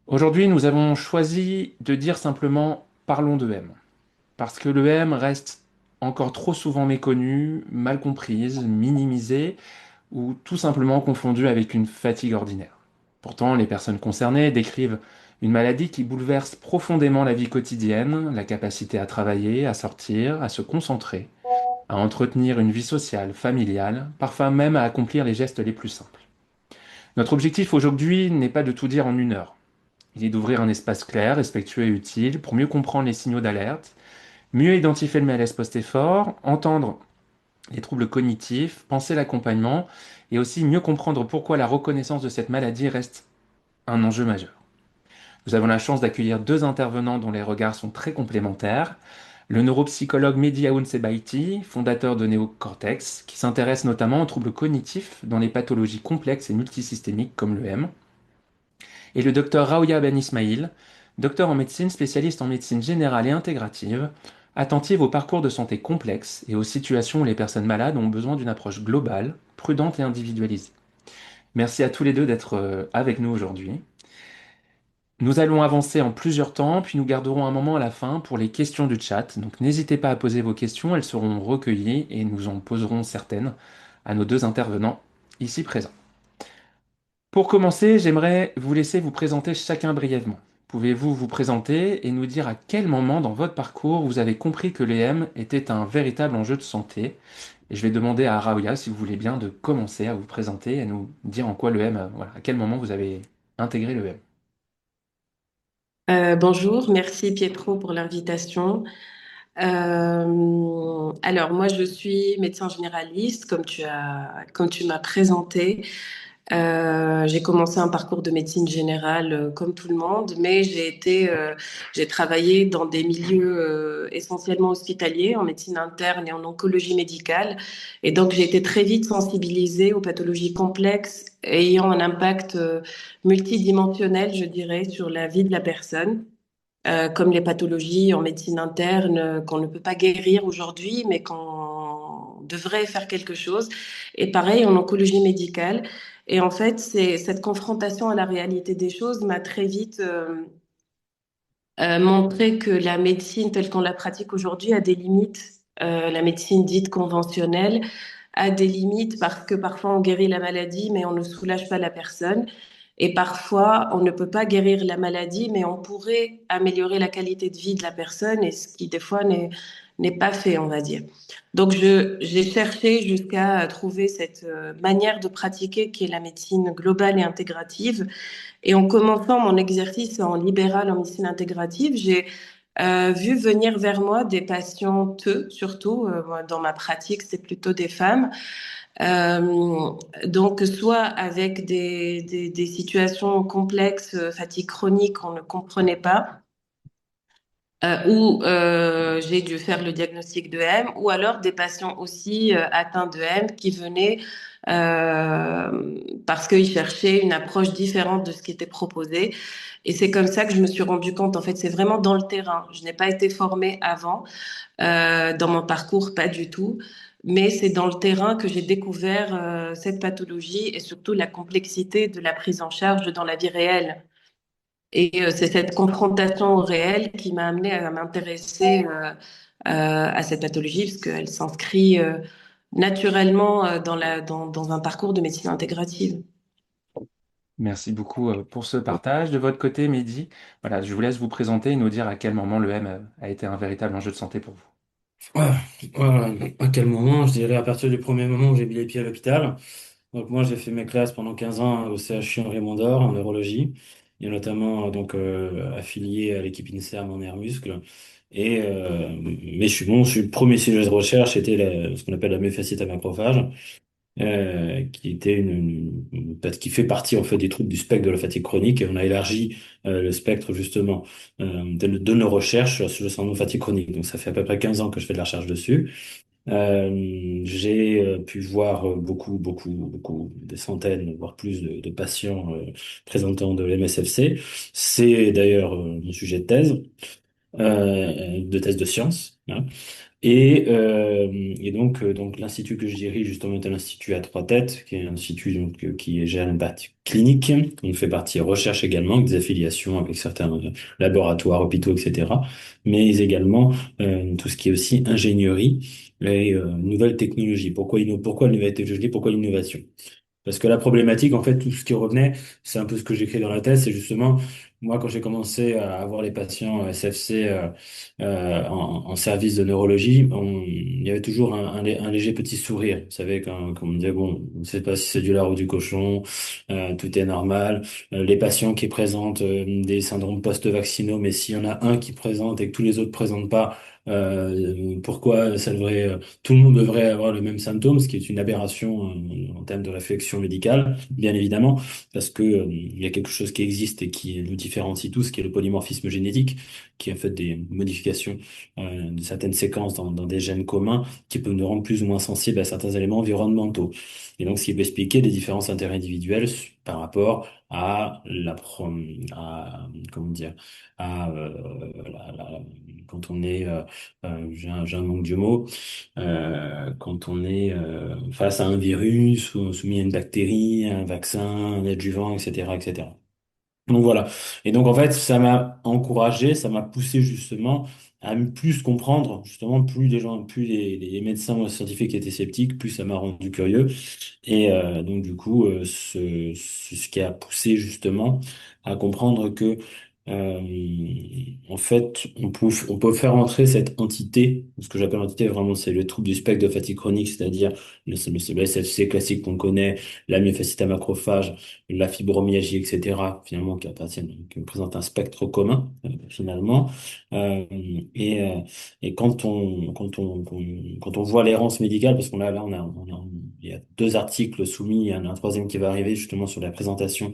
Aujourd'hui, nous avons choisi de dire simplement parlons de M, parce que le M reste encore trop souvent méconnu, mal comprise, minimisé ou tout simplement confondu avec une fatigue ordinaire. Pourtant, les personnes concernées décrivent une maladie qui bouleverse profondément la vie quotidienne, la capacité à travailler, à sortir, à se concentrer, à entretenir une vie sociale, familiale, parfois même à accomplir les gestes les plus simples. Notre objectif aujourd'hui n'est pas de tout dire en une heure. Il est d'ouvrir un espace clair, respectueux et utile pour mieux comprendre les signaux d'alerte, mieux identifier le malaise post-effort, entendre les troubles cognitifs, penser l'accompagnement et aussi mieux comprendre pourquoi la reconnaissance de cette maladie reste un enjeu majeur. Nous avons la chance d'accueillir deux intervenants dont les regards sont très complémentaires. Le neuropsychologue Mehdi Aoun Sebaiti, fondateur de Néocortex, qui s'intéresse notamment aux troubles cognitifs dans les pathologies complexes et multisystémiques comme le M, et le docteur Raouya Ben Ismail, docteur en médecine spécialiste en médecine générale et intégrative, attentive aux parcours de santé complexes et aux situations où les personnes malades ont besoin d'une approche globale, prudente et individualisée. Merci à tous les deux d'être avec nous aujourd'hui. Nous allons avancer en plusieurs temps, puis nous garderons un moment à la fin pour les questions du chat. Donc n'hésitez pas à poser vos questions, elles seront recueillies et nous en poserons certaines à nos deux intervenants ici présents. Pour commencer, j'aimerais vous laisser vous présenter chacun brièvement. Pouvez-vous vous présenter et nous dire à quel moment dans votre parcours vous avez compris que l'EM était un véritable enjeu de santé? Et je vais demander à Raouya, si vous voulez bien, de commencer à vous présenter et à nous dire en quoi l'EM, voilà, à quel moment vous avez intégré l'EM. Bonjour, merci Pietro pour l'invitation. Alors moi je suis médecin généraliste comme tu m'as présenté. J'ai commencé un parcours de médecine générale comme tout le monde, mais j'ai travaillé dans des milieux essentiellement hospitaliers, en médecine interne et en oncologie médicale. Et donc j'ai été très vite sensibilisée aux pathologies complexes ayant un impact multidimensionnel, je dirais, sur la vie de la personne. Comme les pathologies en médecine interne qu'on ne peut pas guérir aujourd'hui, mais qu'on devrait faire quelque chose. Et pareil en oncologie médicale. Et en fait, c'est cette confrontation à la réalité des choses m'a très vite montré que la médecine telle qu'on la pratique aujourd'hui a des limites. La médecine dite conventionnelle a des limites parce que parfois on guérit la maladie, mais on ne soulage pas la personne. Et parfois, on ne peut pas guérir la maladie, mais on pourrait améliorer la qualité de vie de la personne, et ce qui des fois n'est pas fait, on va dire. Donc, j'ai cherché jusqu'à trouver cette manière de pratiquer qui est la médecine globale et intégrative. Et en commençant mon exercice en libéral en médecine intégrative, j'ai vu venir vers moi des patientes, surtout, moi, dans ma pratique, c'est plutôt des femmes, euh, donc, soit avec des situations complexes, fatigue chronique qu'on ne comprenait pas, où j'ai dû faire le diagnostic de M, ou alors des patients aussi atteints de M qui venaient parce qu'ils cherchaient une approche différente de ce qui était proposé. Et c'est comme ça que je me suis rendu compte, en fait, c'est vraiment dans le terrain. Je n'ai pas été formée avant. Dans mon parcours, pas du tout. Mais c'est dans le terrain que j'ai découvert cette pathologie et surtout la complexité de la prise en charge dans la vie réelle. Et c'est cette confrontation au réel qui m'a amenée à m'intéresser à cette pathologie parce qu'elle s'inscrit naturellement dans un parcours de médecine intégrative. Merci beaucoup pour ce partage. De votre côté, Mehdi, voilà, je vous laisse vous présenter et nous dire à quel moment l'EM a été un véritable enjeu de santé pour vous. Ah, voilà. À quel moment? Je dirais à partir du premier moment où j'ai mis les pieds à l'hôpital. Donc moi, j'ai fait mes classes pendant 15 ans au CHU Henri Mondor en neurologie, et notamment affilié à l'équipe INSERM en air muscle. Mais je suis le premier sujet de recherche, c'était ce qu'on appelle la myofaciite à macrophage, qui était qui fait partie en fait des troubles du spectre de la fatigue chronique. Et on a élargi le spectre justement de nos recherches sur le syndrome de fatigue chronique. Donc ça fait à peu près 15 ans que je fais de la recherche dessus. J'ai pu voir beaucoup, des centaines, voire plus de patients présentant de l'MSFC. C'est d'ailleurs mon sujet de thèse. de tests de sciences, hein. Et donc l'institut que je dirige justement est un institut à trois têtes, qui est un institut donc, qui gère une partie clinique. On fait partie recherche également, avec des affiliations avec certains laboratoires, hôpitaux, etc. Mais également tout ce qui est aussi ingénierie et nouvelles technologies. Pourquoi la nouvelle technologie? Pourquoi l'innovation? Parce que la problématique, en fait, tout ce qui revenait, c'est un peu ce que j'écris dans la thèse, c'est justement, moi, quand j'ai commencé à avoir les patients SFC en service de neurologie, il y avait toujours un léger petit sourire. Vous savez, quand on me disait, bon, on ne sait pas si c'est du lard ou du cochon, tout est normal. Les patients qui présentent des syndromes post-vaccinaux, mais s'il y en a un qui présente et que tous les autres présentent pas, pourquoi ça devrait, tout le monde devrait avoir le même symptôme, ce qui est une aberration en termes de réflexion médicale, bien évidemment, parce que il y a quelque chose qui existe et qui nous différencie tous, qui est le polymorphisme génétique, qui est en fait des modifications de certaines séquences dans des gènes communs, qui peuvent nous rendre plus ou moins sensibles à certains éléments environnementaux. Et donc, ce qui peut expliquer les différences interindividuelles par rapport comment dire, à quand on est j'ai un manque de mots, quand on est face à un virus ou soumis à une bactérie, un vaccin, un adjuvant, etc., etc. Donc voilà. Et donc en fait, ça m'a encouragé, ça m'a poussé justement à plus comprendre, justement, plus les gens, plus les médecins scientifiques étaient sceptiques, plus ça m'a rendu curieux. Et donc du coup, ce qui a poussé justement à comprendre que en fait, on peut faire entrer cette entité, ce que j'appelle entité vraiment, c'est le trouble du spectre de fatigue chronique, c'est-à-dire le SFC classique qu'on connaît, la myofasciite à macrophage, la fibromyalgie, etc., finalement, qui présentent un spectre commun, finalement. Euh, et, euh, et quand on voit l'errance médicale, parce qu'on a là, il y a deux articles soumis, il y en a un troisième qui va arriver justement sur la présentation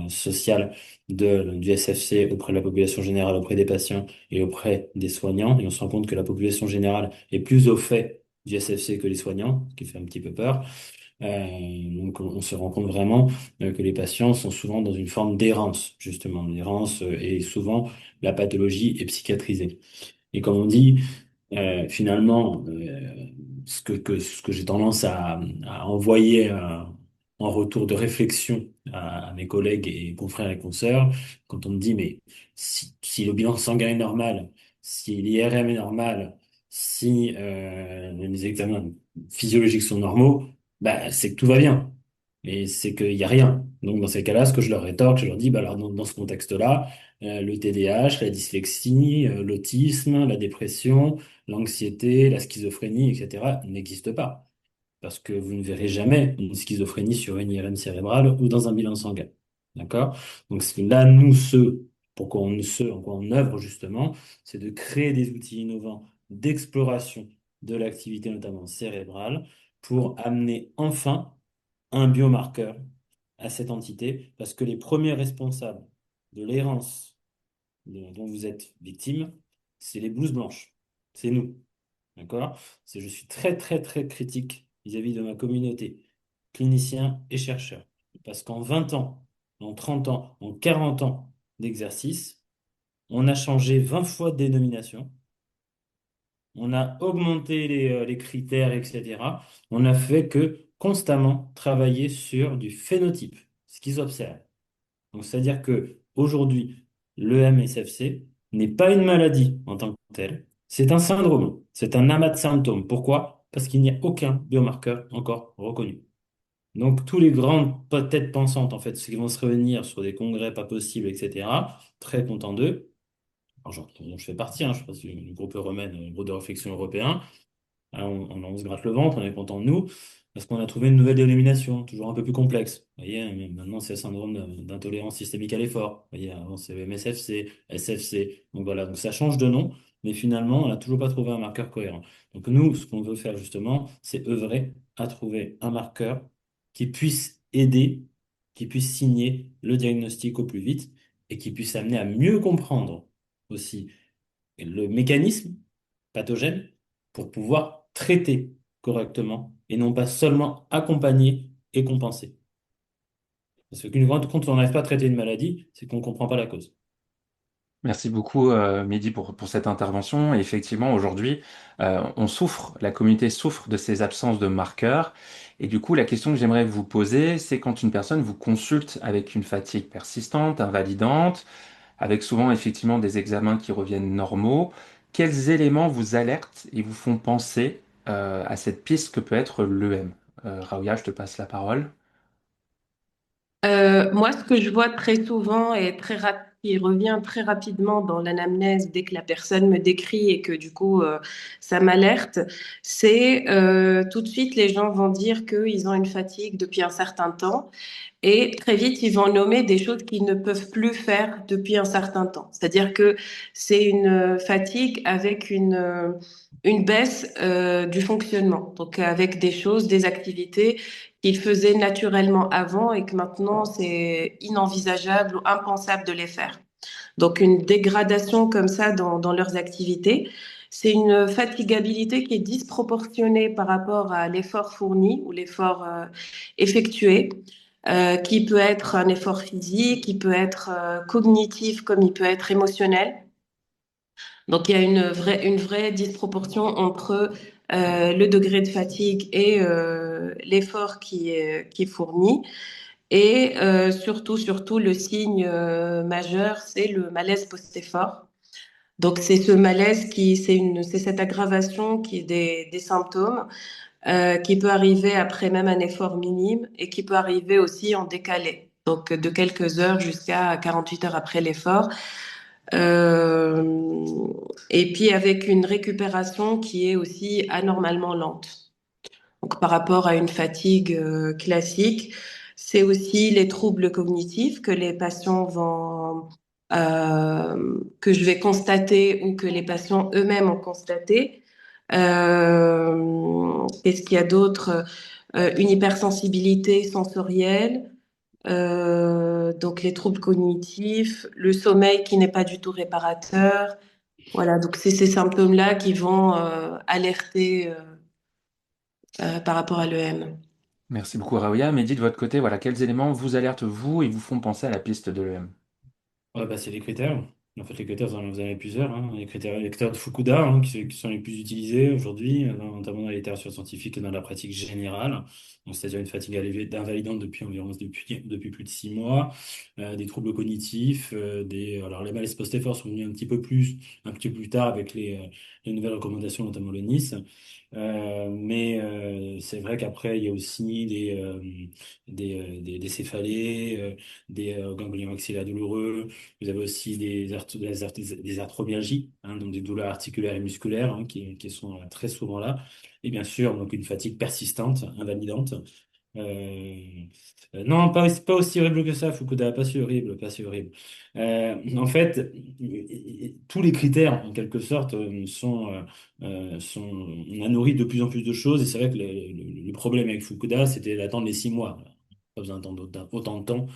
sociale du SFC auprès de la population générale, auprès des patients et auprès des soignants. Et on se rend compte que la population générale est plus au fait du SFC que les soignants, ce qui fait un petit peu peur. Donc on se rend compte vraiment que les patients sont souvent dans une forme d'errance, justement, d'errance, et souvent la pathologie est psychiatrisée. Et comme on dit, finalement, ce que j'ai tendance à envoyer en retour de réflexion à mes collègues et confrères et consoeurs, quand on me dit, mais si le bilan sanguin est normal, si l'IRM est normal, si les examens physiologiques sont normaux, bah, c'est que tout va bien. Mais c'est qu'il n'y a rien. Donc, dans ces cas-là, ce que je leur rétorque, je leur dis, bah, alors, dans ce contexte-là, le TDAH, la dyslexie, l'autisme, la dépression, l'anxiété, la schizophrénie, etc., n'existent pas. Parce que vous ne verrez jamais une schizophrénie sur une IRM cérébrale ou dans un bilan sanguin. D'accord? Donc là, en quoi on œuvre justement, c'est de créer des outils innovants d'exploration de l'activité notamment cérébrale pour amener enfin un biomarqueur à cette entité, parce que les premiers responsables de l'errance dont vous êtes victime, c'est les blouses blanches. C'est nous. D'accord? Je suis très, très, très critique vis-à-vis de ma communauté, cliniciens et chercheurs. Parce qu'en 20 ans, en 30 ans, en 40 ans d'exercice, on a changé 20 fois de dénomination, on a augmenté les critères, etc. On a fait que constamment travailler sur du phénotype, ce qu'ils observent. Donc, c'est-à-dire que aujourd'hui, le MSFC n'est pas une maladie en tant que telle, c'est un syndrome, c'est un amas de symptômes. Pourquoi? Parce qu'il n'y a aucun biomarqueur encore reconnu. Donc, tous les grandes têtes pensantes, en fait, ceux qui vont se réunir sur des congrès pas possibles, etc., très contents d'eux, alors, dont je fais partie, hein, je fais partie du groupe Euromède, le groupe de réflexion européen. Ah, on se gratte le ventre, on est content de nous, parce qu'on a trouvé une nouvelle dénomination, toujours un peu plus complexe. Vous voyez, maintenant c'est le syndrome d'intolérance systémique à l'effort. Vous voyez, avant c'est MSFC, SFC. Donc voilà, donc ça change de nom, mais finalement, on n'a toujours pas trouvé un marqueur cohérent. Donc nous, ce qu'on veut faire justement, c'est œuvrer à trouver un marqueur qui puisse aider, qui puisse signer le diagnostic au plus vite et qui puisse amener à mieux comprendre aussi le mécanisme pathogène pour pouvoir traiter correctement et non pas seulement accompagner et compenser. Parce que quand on n'arrive pas à traiter une maladie, c'est qu'on ne comprend pas la cause. Merci beaucoup, Mehdi, pour cette intervention. Et effectivement, aujourd'hui, on souffre, la communauté souffre de ces absences de marqueurs. Et du coup, la question que j'aimerais vous poser, c'est quand une personne vous consulte avec une fatigue persistante, invalidante, avec souvent effectivement des examens qui reviennent normaux, quels éléments vous alertent et vous font penser à cette piste que peut être l'EM? Raouya, je te passe la parole. Moi, ce que je vois très souvent et qui revient très rapidement dans l'anamnèse dès que la personne me décrit et que du coup ça m'alerte, c'est tout de suite les gens vont dire qu'ils ont une fatigue depuis un certain temps et très vite ils vont nommer des choses qu'ils ne peuvent plus faire depuis un certain temps. C'est-à-dire que c'est une fatigue avec une baisse du fonctionnement, donc avec des choses, des activités qu'ils faisaient naturellement avant et que maintenant c'est inenvisageable ou impensable de les faire. Donc une dégradation comme ça dans leurs activités. C'est une fatigabilité qui est disproportionnée par rapport à l'effort fourni ou l'effort effectué, qui peut être un effort physique, qui peut être cognitif comme il peut être émotionnel. Donc il y a une vraie disproportion entre le degré de fatigue et l'effort qui est fourni. Et surtout, le signe majeur, c'est le malaise post-effort. Donc, c'est ce malaise c'est cette aggravation qui est des symptômes qui peut arriver après même un effort minime et qui peut arriver aussi en décalé. Donc, de quelques heures jusqu'à 48 heures après l'effort. Euh, et puis, avec une récupération qui est aussi anormalement lente. Donc, par rapport à une fatigue classique, c'est aussi les troubles cognitifs que les patients que je vais constater ou que les patients eux-mêmes ont constaté. Qu'est-ce qu'il y a d'autre? Une hypersensibilité sensorielle, donc les troubles cognitifs, le sommeil qui n'est pas du tout réparateur. Voilà, donc c'est ces symptômes-là qui vont alerter par rapport à l'EM. Merci beaucoup, Raouya. Mehdi, de votre côté, voilà, quels éléments vous alertent vous et vous font penser à la piste de l'EM? Ouais, bah, c'est les critères. En fait, les critères, vous en avez plusieurs, hein. Les critères de Fukuda, hein, qui sont les plus utilisés aujourd'hui, notamment dans la littérature scientifique et dans la pratique générale. Donc, c'est-à-dire une fatigue invalidante depuis plus de 6 mois, des troubles cognitifs, alors les malaises post-effort sont venus un petit peu plus tard avec les nouvelles recommandations, notamment le Nice. Mais c'est vrai qu'après, il y a aussi des céphalées, des ganglions axillaires douloureux. Vous avez aussi des arthromyalgies, hein, donc des douleurs articulaires et musculaires, hein, qui sont très souvent là. Et bien sûr, donc une fatigue persistante, invalidante. Euh, non, pas aussi horrible que ça, Fukuda, pas si horrible, pas si horrible. En fait, tous les critères, en quelque sorte, on a nourri de plus en plus de choses, et c'est vrai que le problème avec Fukuda, c'était d'attendre les 6 mois. Pas besoin d'attendre autant de temps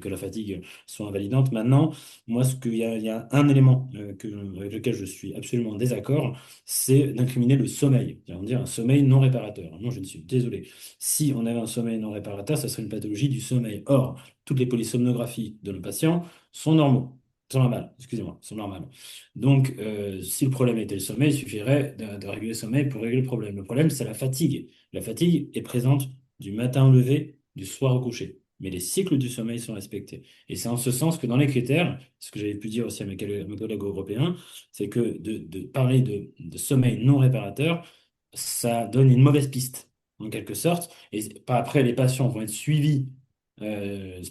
que la fatigue soit invalidante. Maintenant, moi, il y a un élément avec lequel je suis absolument en désaccord, c'est d'incriminer le sommeil. C'est-à-dire un sommeil non réparateur. Non, je ne suis désolé. Si on avait un sommeil non réparateur, ça serait une pathologie du sommeil. Or, toutes les polysomnographies de nos patients sont normaux. Sont normales, excusez-moi, sont normales. Donc, si le problème était le sommeil, il suffirait de régler le sommeil pour régler le problème. Le problème, c'est la fatigue. La fatigue est présente du matin au lever, du soir au coucher. Mais les cycles du sommeil sont respectés. Et c'est en ce sens que dans les critères, ce que j'avais pu dire aussi à mes collègues européens, c'est que de parler de sommeil non réparateur, ça donne une mauvaise piste, en quelque sorte. Et après, les patients vont être suivis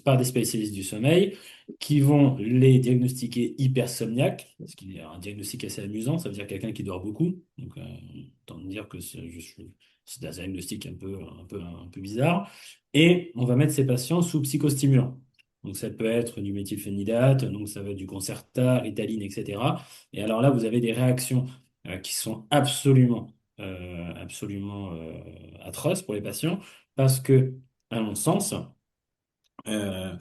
par des spécialistes du sommeil qui vont les diagnostiquer hypersomniaques, ce qui est un diagnostic assez amusant, ça veut dire quelqu'un qui dort beaucoup. Donc, autant dire que c'est un diagnostic un peu bizarre. Et on va mettre ces patients sous psychostimulants. Donc, ça peut être du méthylphénidate, donc ça va être du Concerta, Ritaline, etc. Et alors là, vous avez des réactions qui sont absolument atroces pour les patients parce que, à mon sens, euh,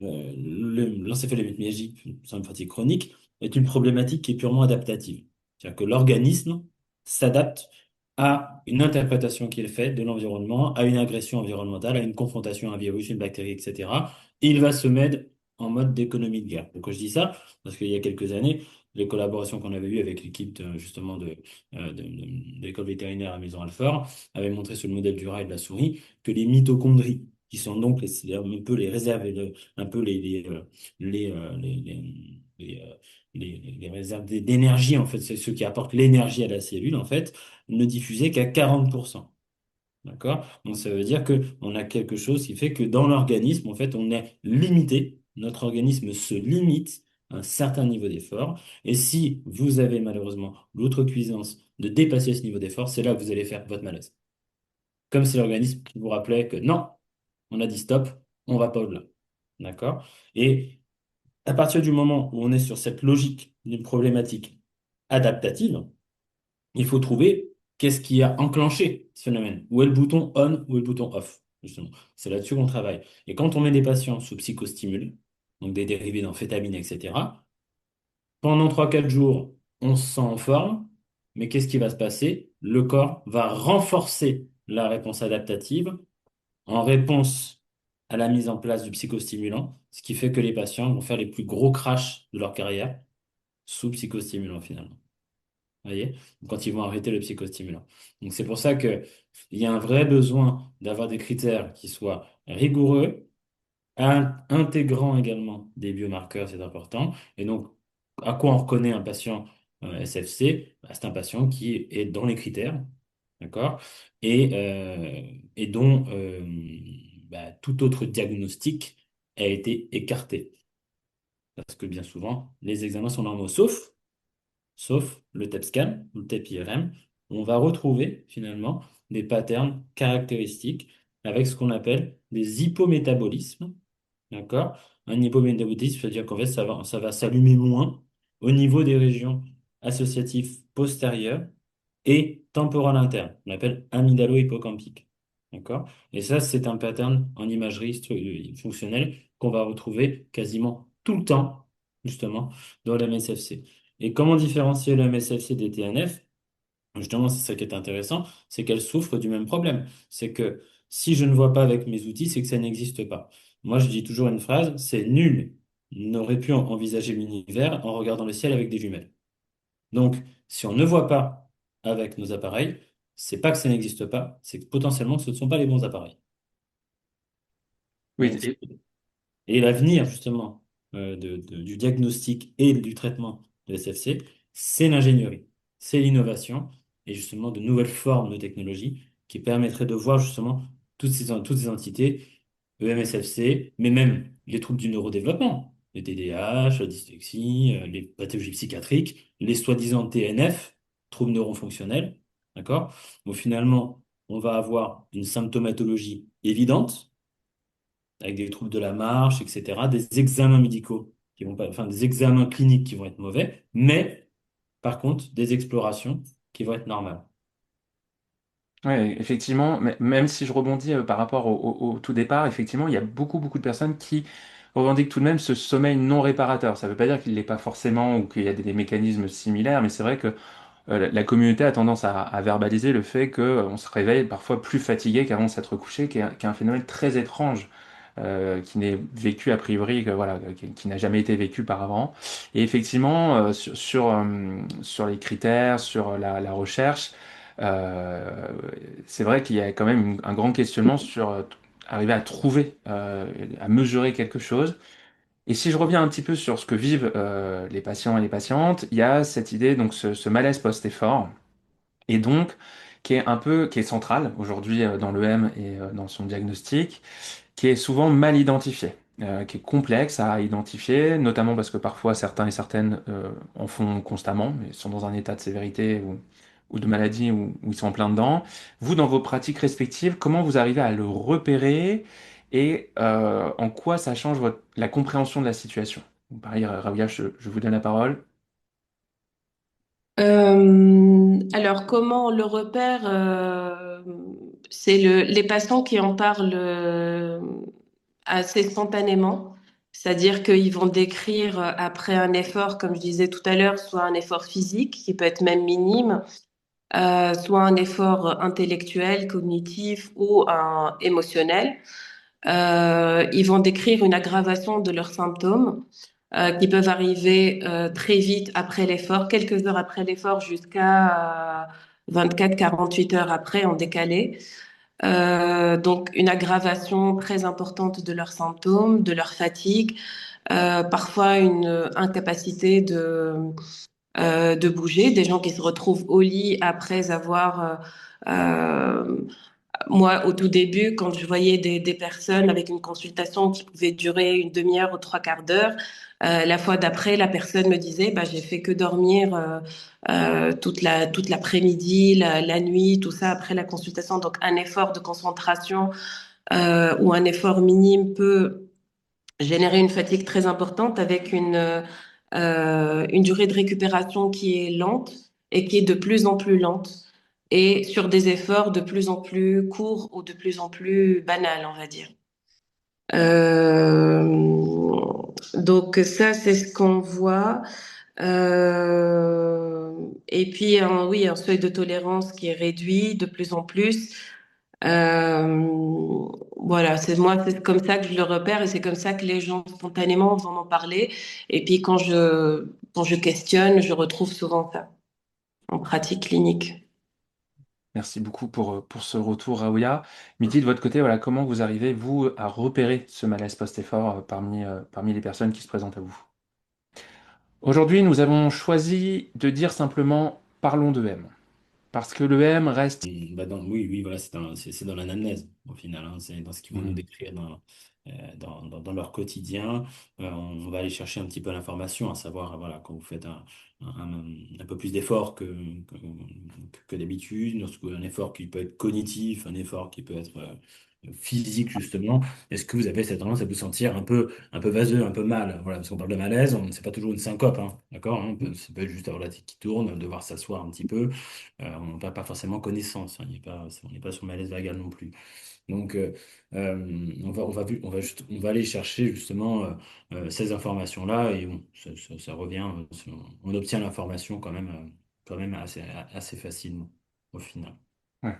l'encéphalomyélite myalgique, c'est une fatigue chronique, est une problématique qui est purement adaptative. C'est-à-dire que l'organisme s'adapte à une interprétation qu'il fait de l'environnement, à une agression environnementale, à une confrontation à un virus, une bactérie, etc. Et il va se mettre en mode d'économie de guerre. Pourquoi je dis ça? Parce qu'il y a quelques années, les collaborations qu'on avait eues avec l'équipe justement de l'école vétérinaire à Maison-Alfort avaient montré sur le modèle du rat et de la souris que les mitochondries, qui sont donc un peu les réserves et un peu les réserves d'énergie, en fait, c'est ceux qui apportent l'énergie à la cellule, en fait, ne diffusaient qu'à 40%. D'accord? Donc ça veut dire que on a quelque chose qui fait que dans l'organisme, en fait, on est limité. Notre organisme se limite à un certain niveau d'effort. Et si vous avez malheureusement l'outrecuidance de dépasser ce niveau d'effort, c'est là que vous allez faire votre malaise. Comme si l'organisme qui vous rappelait que non, on a dit stop, on va pas au-delà. D'accord? Et à partir du moment où on est sur cette logique d'une problématique adaptative, il faut trouver qu'est-ce qui a enclenché ce phénomène. Où est le bouton on, où est le bouton off, justement. C'est là-dessus qu'on travaille. Et quand on met des patients sous psychostimule, donc des dérivés d'amphétamine, etc., pendant 3 4 jours, on se sent en forme, mais qu'est-ce qui va se passer? Le corps va renforcer la réponse adaptative en réponse à la mise en place du psychostimulant, ce qui fait que les patients vont faire les plus gros crashs de leur carrière sous psychostimulant finalement. Vous voyez? Quand ils vont arrêter le psychostimulant. Donc c'est pour ça que il y a un vrai besoin d'avoir des critères qui soient rigoureux, intégrant également des biomarqueurs, c'est important. Et donc, à quoi on reconnaît un patient SFC? Bah, c'est un patient qui est dans les critères, d'accord? Et dont bah, tout autre diagnostic a été écarté. Parce que bien souvent, les examens sont normaux, sauf le TEP-scan ou le TEP-IRM, on va retrouver finalement des patterns caractéristiques avec ce qu'on appelle des hypométabolismes. D'accord? Un hypométabolisme, c'est-à-dire qu'en fait, ça va s'allumer moins au niveau des régions associatives postérieures et temporales internes. On appelle amygdalo-hippocampique. D'accord? Et ça, c'est un pattern en imagerie fonctionnelle qu'on va retrouver quasiment tout le temps, justement, dans la MSFC. Et comment différencier le MSFC des TNF? Justement, c'est ça qui est intéressant, c'est qu'elles souffrent du même problème. C'est que si je ne vois pas avec mes outils, c'est que ça n'existe pas. Moi, je dis toujours une phrase, c'est nul n'aurait pu envisager l'univers en regardant le ciel avec des jumelles. Donc, si on ne voit pas avec nos appareils, c'est pas que ça n'existe pas, c'est que potentiellement ce ne sont pas les bons appareils. Oui, Donc, et l'avenir, justement, du diagnostic et du traitement de SFC, c'est l'ingénierie, c'est l'innovation et justement de nouvelles formes de technologie qui permettraient de voir justement toutes ces entités, EMSFC, mais même les troubles du neurodéveloppement, les TDAH, la dyslexie, les pathologies psychiatriques, les soi-disant TNF, troubles neurofonctionnels, d'accord? Donc finalement, on va avoir une symptomatologie évidente avec des troubles de la marche, etc., des examens médicaux qui vont pas, enfin des examens cliniques qui vont être mauvais, mais par contre des explorations qui vont être normales. ouais, effectivement, même si je rebondis par rapport au tout départ, effectivement, il y a beaucoup, beaucoup de personnes qui revendiquent tout de même ce sommeil non réparateur. Ça ne veut pas dire qu'il ne l'est pas forcément ou qu'il y a des mécanismes similaires, mais c'est vrai que la communauté a tendance à verbaliser le fait qu'on se réveille parfois plus fatigué qu'avant de s'être couché, qui est un phénomène très étrange, qui n'est vécu a priori, voilà, qui n'a jamais été vécu par avant. Et effectivement, sur les critères, sur la recherche, euh, c'est vrai qu'il y a quand même un grand questionnement sur arriver à trouver, à mesurer quelque chose. Et si je reviens un petit peu sur ce que vivent les patients et les patientes, il y a cette idée, donc ce malaise post-effort, et donc qui est central aujourd'hui dans l'EM et dans son diagnostic, qui est souvent mal identifié, qui est complexe à identifier, notamment parce que parfois certains et certaines en font constamment, mais sont dans un état de sévérité ou de maladie où ils sont en plein dedans. Vous, dans vos pratiques respectives, comment vous arrivez à le repérer et en quoi ça change la compréhension de la situation? Pareil, Ravia, je vous donne la parole. Alors, comment on le repère? C'est les patients qui en parlent assez spontanément. C'est-à-dire qu'ils vont décrire après un effort, comme je disais tout à l'heure, soit un effort physique, qui peut être même minime, soit un effort intellectuel, cognitif ou un émotionnel. Ils vont décrire une aggravation de leurs symptômes qui peuvent arriver très vite après l'effort, quelques heures après l'effort jusqu'à 24-48 heures après en décalé. Donc une aggravation très importante de leurs symptômes, de leur fatigue, parfois une incapacité de bouger, des gens qui se retrouvent au lit après avoir moi, au tout début, quand je voyais des personnes avec une consultation qui pouvait durer une demi-heure ou trois quarts d'heure, la fois d'après, la personne me disait, bah, j'ai fait que dormir toute l'après-midi, la nuit, tout ça après la consultation. Donc, un effort de concentration ou un effort minime peut générer une fatigue très importante avec une durée de récupération qui est lente et qui est de plus en plus lente et sur des efforts de plus en plus courts ou de plus en plus banals, on va dire. Euh, donc ça, c'est ce qu'on voit. Et puis, oui, un seuil de tolérance qui est réduit de plus en plus. Voilà, c'est moi, c'est comme ça que je le repère et c'est comme ça que les gens spontanément vont m'en parler. Et puis quand je questionne, je retrouve souvent ça en pratique clinique. Merci beaucoup pour ce retour, Raouya. Midi, de votre côté, voilà, comment vous arrivez, vous, à repérer ce malaise post-effort parmi les personnes qui se présentent à vous? Aujourd'hui, nous avons choisi de dire simplement parlons de M, parce que le M reste. Oui, oui, voilà, c'est dans l'anamnèse, au final, hein. C'est dans ce qu'ils vont nous Mhm. décrire dans leur quotidien. On va aller chercher un petit peu l'information, à savoir, voilà, quand vous faites un peu plus d'effort que d'habitude, un effort qui peut être cognitif, un effort qui peut être physique, justement, est-ce que vous avez cette tendance à vous sentir un peu vaseux, un peu mal? Voilà, parce qu'on parle de malaise, c'est pas toujours une syncope, hein, d'accord? Hein, ça peut être juste avoir la tête qui tourne, devoir s'asseoir un petit peu. On n'a pas forcément connaissance, hein, on n'est pas sur malaise vagal non plus. Donc, on va aller chercher justement ces informations-là et bon, ça revient, on obtient l'information quand même assez facilement au final. Ouais.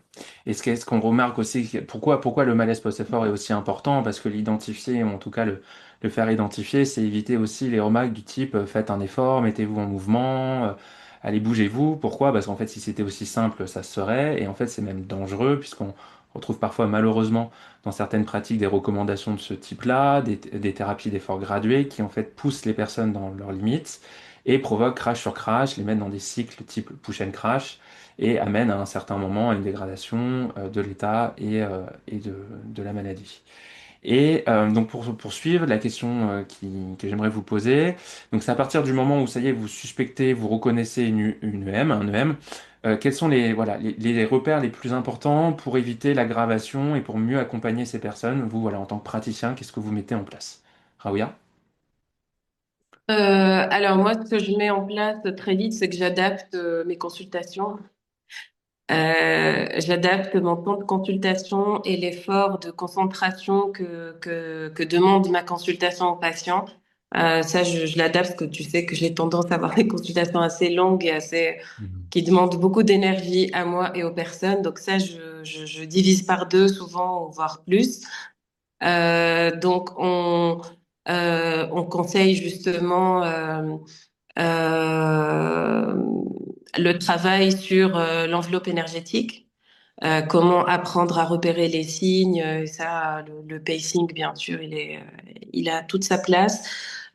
Et ce qu'on remarque aussi, pourquoi le malaise post-effort est aussi important? Parce que l'identifier, ou en tout cas le faire identifier, c'est éviter aussi les remarques du type faites un effort, mettez-vous en mouvement, allez, bougez-vous. Pourquoi? Parce qu'en fait, si c'était aussi simple, ça se serait. Et en fait, c'est même dangereux, puisqu'on retrouve parfois, malheureusement, dans certaines pratiques, des recommandations de ce type-là, des thérapies d'effort graduées, qui en fait poussent les personnes dans leurs limites et provoquent crash sur crash, les mettent dans des cycles type push and crash et amène à un certain moment à une dégradation de l'état et de la maladie. Et donc pour poursuivre, la question que j'aimerais vous poser, donc c'est à partir du moment où ça y est, vous suspectez, vous reconnaissez une EM, un EM, quels sont voilà, les repères les plus importants pour éviter l'aggravation et pour mieux accompagner ces personnes? Vous, voilà, en tant que praticien, qu'est-ce que vous mettez en place? Raouya? Alors moi, ce que je mets en place très vite, c'est que j'adapte mes consultations. J'adapte mon temps de consultation et l'effort de concentration que demande ma consultation au patient. Ça, je l'adapte parce que tu sais que j'ai tendance à avoir des consultations assez longues et Mhm. qui demandent beaucoup d'énergie à moi et aux personnes. Donc ça, je divise par deux souvent, voire plus. Donc on conseille justement euh, le travail sur l'enveloppe énergétique. Comment apprendre à repérer les signes, ça, le pacing, bien sûr, il a toute sa place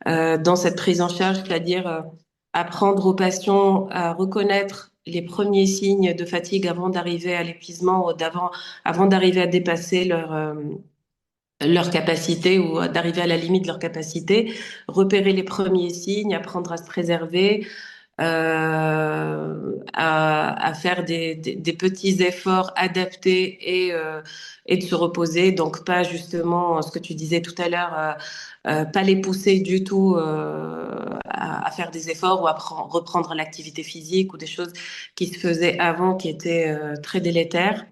dans cette prise en charge, c'est-à-dire apprendre aux patients à reconnaître les premiers signes de fatigue avant d'arriver à l'épuisement ou avant d'arriver à dépasser leur capacité ou d'arriver à la limite de leur capacité, repérer les premiers signes, apprendre à se préserver, à faire des petits efforts adaptés et de se reposer. Donc pas justement ce que tu disais tout à l'heure, pas les pousser du tout à faire des efforts ou à reprendre l'activité physique ou des choses qui se faisaient avant qui étaient très délétères.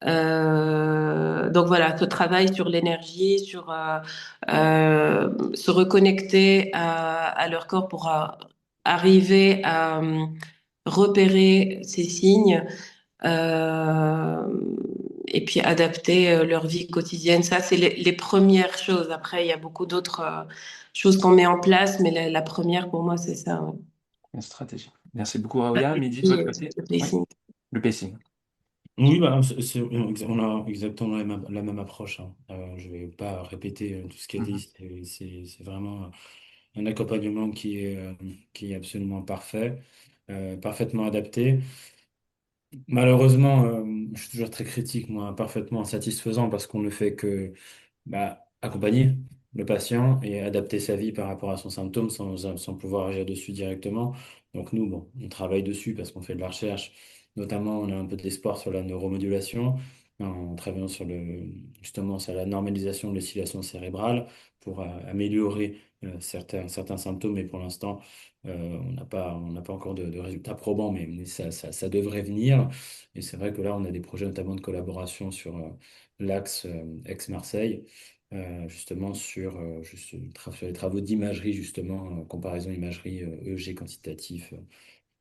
Donc voilà, ce travail sur l'énergie, sur se reconnecter à leur corps pour arriver à repérer ces signes euh, et puis adapter leur vie quotidienne. Ça, c'est les premières choses. Après, il y a beaucoup d'autres choses qu'on met en place, mais la première pour moi, c'est ça. Ouais. Une stratégie. Merci beaucoup, Raouya. Et Mehdi, de puis, votre côté? le Oui, pacing. le pacing. Oui, bah, on a exactement la même approche, hein. Je vais pas répéter tout ce qui a dit. Mhm. C'est vraiment un accompagnement qui est absolument parfait, parfaitement adapté. Malheureusement, je suis toujours très critique, moi, parfaitement satisfaisant parce qu'on ne fait que accompagner le patient et adapter sa vie par rapport à son symptôme sans pouvoir agir dessus directement. Donc nous, bon, on travaille dessus parce qu'on fait de la recherche. Notamment, on a un peu d'espoir sur la neuromodulation, en travaillant justement sur la normalisation de l'oscillation cérébrale pour améliorer certains symptômes. Mais pour l'instant, on n'a pas encore de résultats probants, mais ça devrait venir. Et c'est vrai que là, on a des projets notamment de collaboration sur l'axe Aix-Marseille, justement sur les travaux d'imagerie, justement, comparaison imagerie EEG quantitatif,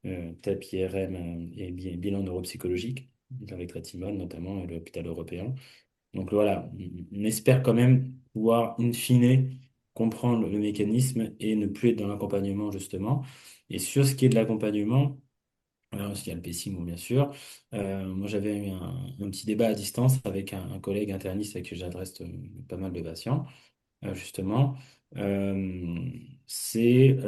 TEP, IRM et bilan neuropsychologique, avec Tratimone notamment, et l'hôpital européen. Donc voilà, on espère quand même pouvoir, in fine, comprendre le mécanisme et ne plus être dans l'accompagnement, justement. Et sur ce qui est de l'accompagnement, alors, il y a le pacing, bon, bien sûr. Moi, j'avais eu un petit débat à distance avec un collègue interniste avec qui j'adresse pas mal de patients, justement. Euh, c'est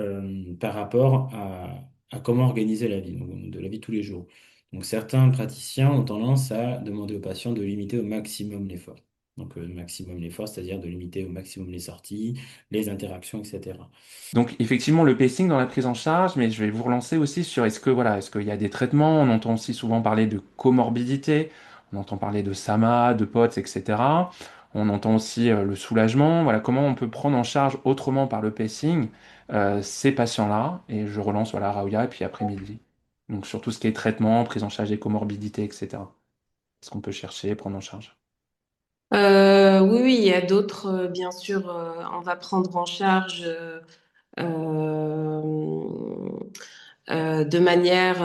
par rapport à comment organiser la vie, donc, de la vie de tous les jours. Donc, certains praticiens ont tendance à demander aux patients de limiter au maximum l'effort. Donc, le maximum l'effort, c'est-à-dire de limiter au maximum les sorties, les interactions, etc. Donc effectivement le pacing dans la prise en charge, mais je vais vous relancer aussi sur est-ce qu'il y a des traitements? On entend aussi souvent parler de comorbidité, on entend parler de SAMA, de POTS, etc. On entend aussi le soulagement. Voilà, comment on peut prendre en charge autrement par le pacing ces patients-là. Et je relance voilà Raouya et puis après Mehdi. Donc sur tout ce qui est traitement, prise en charge des comorbidités, etc. Est-ce qu'on peut chercher, prendre en charge? Oui, oui, il y a d'autres, bien sûr, on va prendre en charge euh, de manière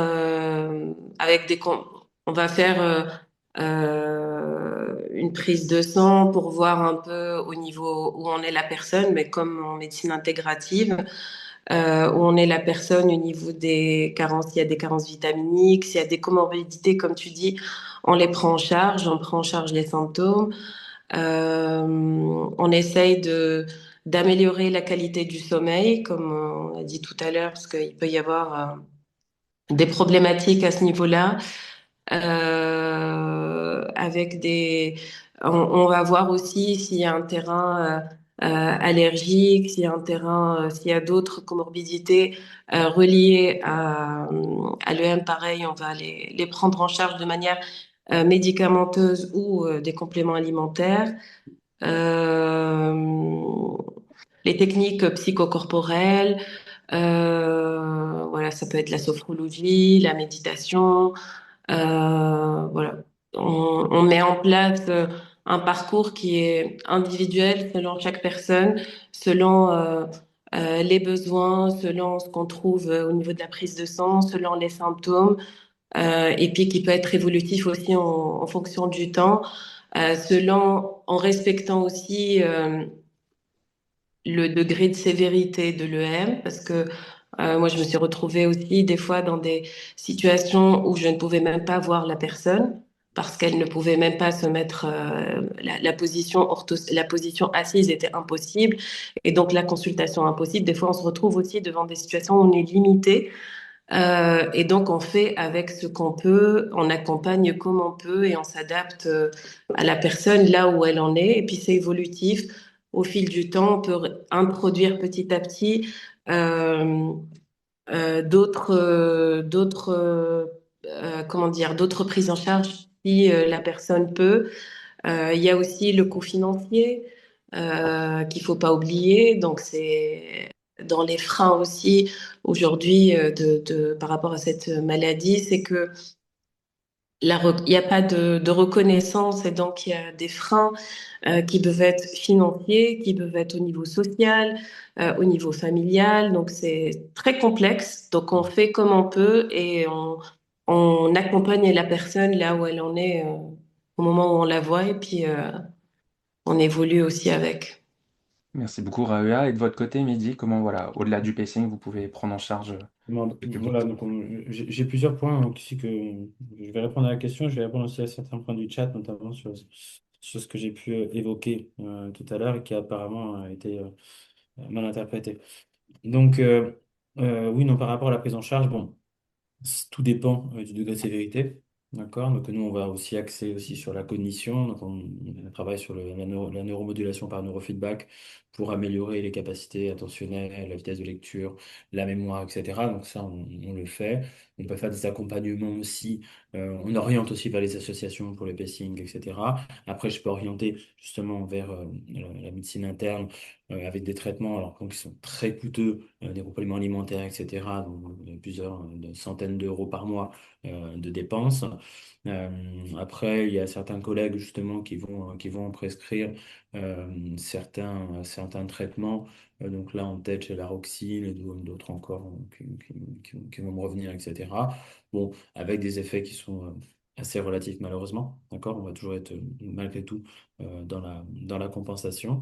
avec on va faire une prise de sang pour voir un peu au niveau où en est la personne, mais comme en médecine intégrative, où en est la personne au niveau des carences, s'il y a des carences vitaminiques, s'il y a des comorbidités, comme tu dis, on les prend en charge, on prend en charge les symptômes. On essaye d'améliorer la qualité du sommeil, comme on a dit tout à l'heure, parce qu'il peut y avoir des problématiques à ce niveau-là, avec on va voir aussi s'il y a un terrain allergique, s'il y a un terrain, s'il y a d'autres comorbidités reliées à l'EM, pareil, on va les prendre en charge de manière médicamenteuse ou des compléments alimentaires. Euh, les techniques psychocorporelles, voilà, ça peut être la sophrologie, la méditation, voilà. On met en place un parcours qui est individuel selon chaque personne, selon les besoins, selon ce qu'on trouve au niveau de la prise de sang, selon les symptômes, et puis qui peut être évolutif aussi en fonction du temps, en respectant aussi le degré de sévérité de l'EM, parce que moi, je me suis retrouvée aussi des fois dans des situations où je ne pouvais même pas voir la personne parce qu'elle ne pouvait même pas se mettre la position assise était impossible et donc la consultation impossible. Des fois, on se retrouve aussi devant des situations où on est limité et donc on fait avec ce qu'on peut, on accompagne comme on peut et on s'adapte à la personne là où elle en est. Et puis c'est évolutif. Au fil du temps, on peut introduire petit à petit euh, comment dire, d'autres prises en charge si la personne peut. Il y a aussi le coût financier qu'il faut pas oublier. Donc c'est dans les freins aussi aujourd'hui par rapport à cette maladie, c'est que il n'y a pas de reconnaissance et donc il y a des freins qui peuvent être financiers, qui peuvent être au niveau social, au niveau familial. Donc c'est très complexe. Donc on fait comme on peut et on accompagne la personne là où elle en est au moment où on la voit et puis on évolue aussi avec. Merci beaucoup, Raoula. Et de votre côté, Mehdi, comment, voilà, au-delà du pacing, vous pouvez prendre en charge le Voilà, public? donc j'ai plusieurs points donc, ici que je vais répondre à la question, je vais répondre aussi à certains points du chat, notamment sur ce que j'ai pu évoquer tout à l'heure et qui apparemment a été mal interprété. Donc, oui, non, par rapport à la prise en charge, bon. Tout dépend du degré de sévérité. D'accord? Donc, nous, on va aussi axer aussi sur la cognition. Donc, on travaille sur la neuromodulation par neurofeedback pour améliorer les capacités attentionnelles, la vitesse de lecture, la mémoire, etc. Donc, ça, on le fait. On peut faire des accompagnements aussi. On oriente aussi vers les associations pour le pacing, etc. Après, je peux orienter justement vers la médecine interne avec des traitements alors, qui sont très coûteux, des compléments alimentaires, etc., donc plusieurs de centaines d'euros par mois de dépenses. Après, il y a certains collègues justement qui vont en prescrire certains traitements. Donc là, en tête, j'ai la Roxy, et d'autres encore qui vont me revenir, etc. Bon, avec des effets qui sont assez relatifs malheureusement. D'accord? On va toujours être malgré tout dans la compensation.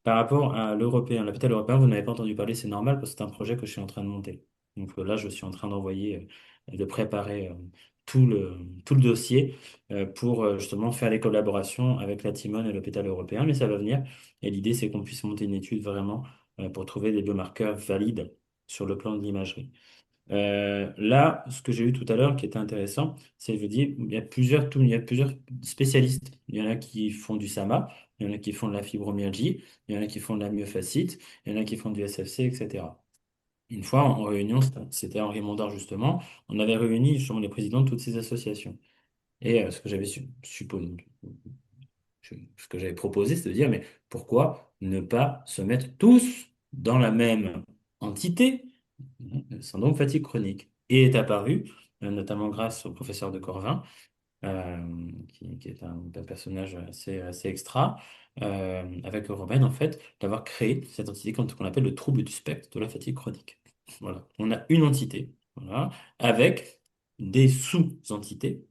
Par rapport à l'européen, l'hôpital européen, vous n'avez pas entendu parler, c'est normal parce que c'est un projet que je suis en train de monter. Donc là, je suis en train de préparer tout le dossier pour justement faire les collaborations avec la Timone et l'hôpital européen, mais ça va venir. Et l'idée, c'est qu'on puisse monter une étude vraiment pour trouver des biomarqueurs valides sur le plan de l'imagerie. Là, ce que j'ai eu tout à l'heure qui était intéressant, c'est, je veux dire, il y a plusieurs spécialistes. Il y en a qui font du SAMA, il y en a qui font de la fibromyalgie, il y en a qui font de la myofasciite, il y en a qui font du SFC, etc. Une fois, en réunion, c'était Henri Mondor justement, on avait réuni justement les présidents de toutes ces associations. Et ce que j'avais supposé, ce que j'avais proposé, c'est de dire, mais pourquoi ne pas se mettre tous dans la même entité, syndrome fatigue chronique? Et est apparu, notamment grâce au professeur de Corvin, qui est un personnage assez extra, avec Robin, en fait, d'avoir créé cette entité qu'on appelle le trouble du spectre de la fatigue chronique. Voilà. On a une entité, voilà, avec des sous-entités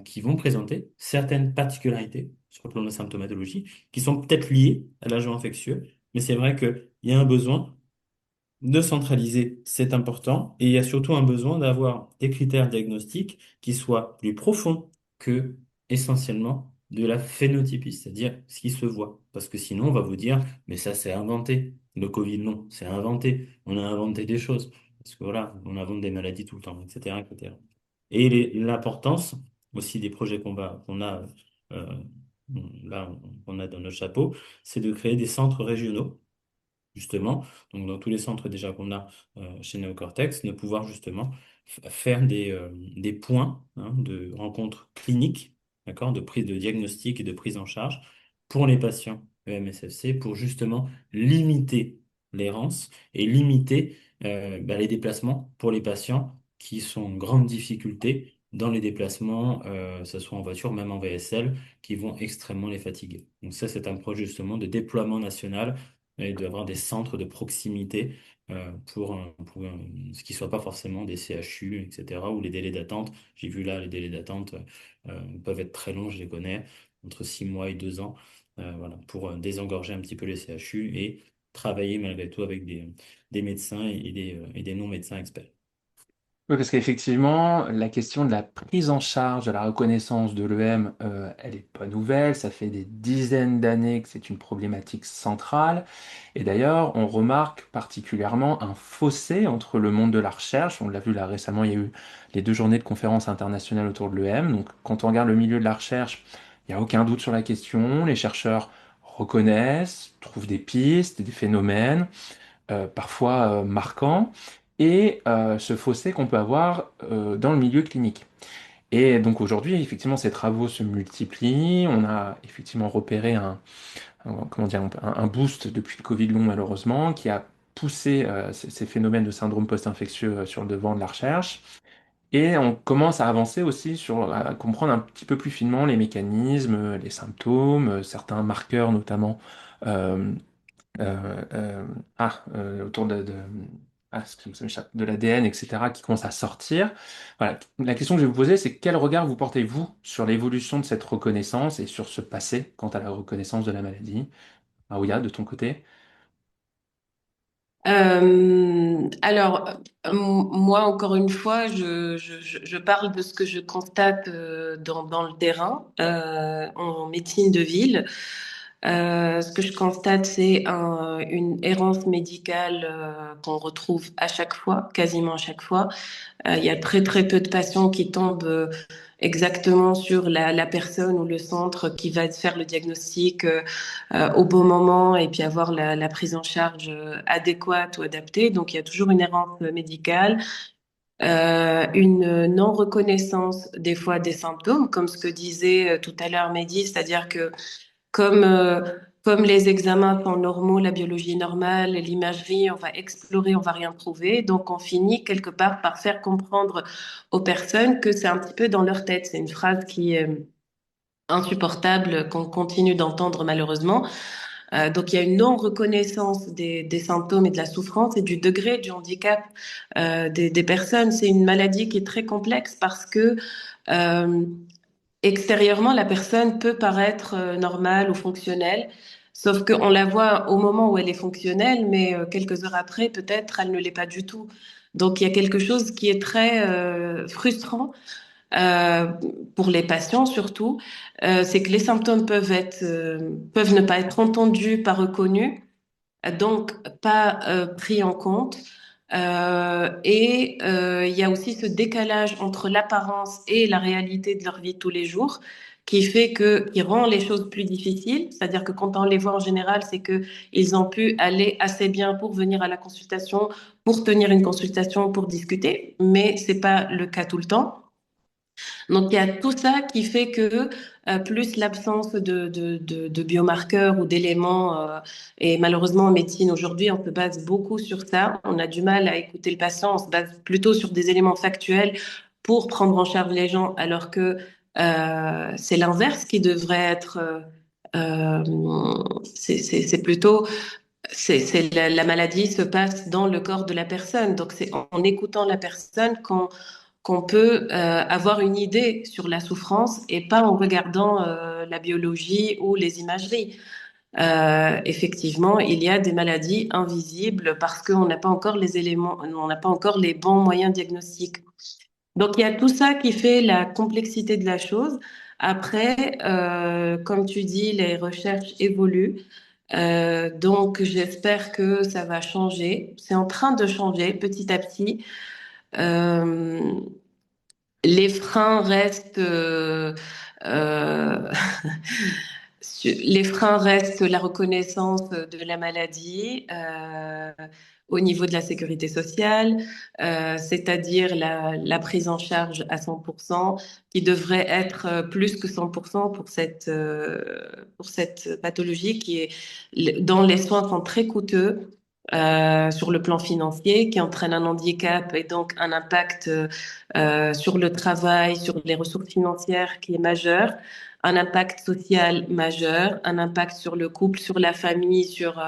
qui vont présenter certaines particularités sur le plan de la symptomatologie, qui sont peut-être liées à l'agent infectieux, mais c'est vrai qu'il y a un besoin de centraliser, c'est important. Et il y a surtout un besoin d'avoir des critères diagnostiques qui soient plus profonds que essentiellement de la phénotypie, c'est-à-dire ce qui se voit. Parce que sinon, on va vous dire, mais ça, c'est inventé. Le Covid, non, c'est inventé. On a inventé des choses. Parce que voilà, on invente des maladies tout le temps, etc., etc. Et l'importance aussi des projets qu'on a euh, là, qu'on a dans notre chapeau, c'est de créer des centres régionaux justement, donc dans tous les centres déjà qu'on a chez Neocortex, de pouvoir justement faire des points de rencontres cliniques, d'accord, de prise de diagnostic et de prise en charge pour les patients EMSFC pour justement limiter l'errance et limiter les déplacements pour les patients qui sont en grande difficulté dans les déplacements, que ce soit en voiture, même en VSL, qui vont extrêmement les fatiguer. Donc ça, c'est un projet justement de déploiement national et d'avoir des centres de proximité pour ce qui ne soit pas forcément des CHU, etc., où les délais d'attente, j'ai vu là, les délais d'attente peuvent être très longs, je les connais, entre 6 mois et 2 ans, voilà, pour désengorger un petit peu les CHU et travailler malgré tout avec des médecins et des non-médecins experts. Oui, parce qu'effectivement, la question de la prise en charge, de la reconnaissance de l'EM, elle n'est pas nouvelle. Ça fait des dizaines d'années que c'est une problématique centrale. Et d'ailleurs, on remarque particulièrement un fossé entre le monde de la recherche. On l'a vu là récemment, il y a eu les 2 journées de conférences internationales autour de l'EM. Donc, quand on regarde le milieu de la recherche, il n'y a aucun doute sur la question. Les chercheurs reconnaissent, trouvent des pistes, des phénomènes parfois marquant, et ce fossé qu'on peut avoir dans le milieu clinique. Et donc aujourd'hui, effectivement, ces travaux se multiplient. On a effectivement repéré comment dire, un boost depuis le Covid long, malheureusement, qui a poussé ces phénomènes de syndrome post-infectieux sur le devant de la recherche. Et on commence à avancer aussi à comprendre un petit peu plus finement les mécanismes, les symptômes, certains marqueurs notamment euh, euh, autour ça m'échappe, de l'ADN, etc., qui commence à sortir. Voilà. La question que je vais vous poser, c'est quel regard vous portez-vous sur l'évolution de cette reconnaissance et sur ce passé quant à la reconnaissance de la maladie? Aouya, de ton côté? Moi, encore une fois, je parle de ce que je constate dans le terrain, en médecine de ville. Ce que je constate, c'est une errance médicale qu'on retrouve à chaque fois, quasiment à chaque fois. Il y a très très peu de patients qui tombent exactement sur la personne ou le centre qui va faire le diagnostic au bon moment et puis avoir la prise en charge adéquate ou adaptée. Donc il y a toujours une errance médicale, une non-reconnaissance des fois des symptômes, comme ce que disait tout à l'heure Mehdi, c'est-à-dire que comme, euh, comme les examens sont normaux, la biologie est normale, l'imagerie, on va explorer, on va rien trouver. Donc, on finit quelque part par faire comprendre aux personnes que c'est un petit peu dans leur tête. C'est une phrase qui est insupportable, qu'on continue d'entendre malheureusement. Donc, il y a une non-reconnaissance des symptômes et de la souffrance et du degré du handicap des personnes. C'est une maladie qui est très complexe parce que euh, extérieurement, la personne peut paraître normale ou fonctionnelle, sauf qu'on la voit au moment où elle est fonctionnelle, mais quelques heures après, peut-être, elle ne l'est pas du tout. Donc, il y a quelque chose qui est très frustrant euh, pour les patients surtout, c'est que les symptômes peuvent ne pas être entendus, pas reconnus, donc pas pris en compte. Il y a aussi ce décalage entre l'apparence et la réalité de leur vie de tous les jours qui rend les choses plus difficiles. C'est-à-dire que quand on les voit en général, c'est que ils ont pu aller assez bien pour venir à la consultation, pour tenir une consultation, pour discuter, mais c'est pas le cas tout le temps. Donc, il y a tout ça qui fait que, plus l'absence de biomarqueurs ou d'éléments, et malheureusement en médecine aujourd'hui, on se base beaucoup sur ça. On a du mal à écouter le patient, on se base plutôt sur des éléments factuels pour prendre en charge les gens, alors que c'est l'inverse qui devrait être. C'est plutôt, la maladie se passe dans le corps de la personne. Donc, c'est en écoutant la personne qu'on peut avoir une idée sur la souffrance et pas en regardant la biologie ou les imageries. Effectivement, il y a des maladies invisibles parce qu'on n'a pas encore les éléments, on n'a pas encore les bons moyens diagnostiques. Donc, il y a tout ça qui fait la complexité de la chose. Après, comme tu dis, les recherches évoluent. Donc, j'espère que ça va changer. C'est en train de changer petit à petit. Euh, les freins restent, euh, les freins restent la reconnaissance de la maladie au niveau de la sécurité sociale, c'est-à-dire la prise en charge à 100%, qui devrait être plus que 100% pour cette pathologie dont les soins sont très coûteux. Sur le plan financier, qui entraîne un handicap et donc un impact sur le travail, sur les ressources financières qui est majeur, un impact social majeur, un impact sur le couple, sur la famille, sur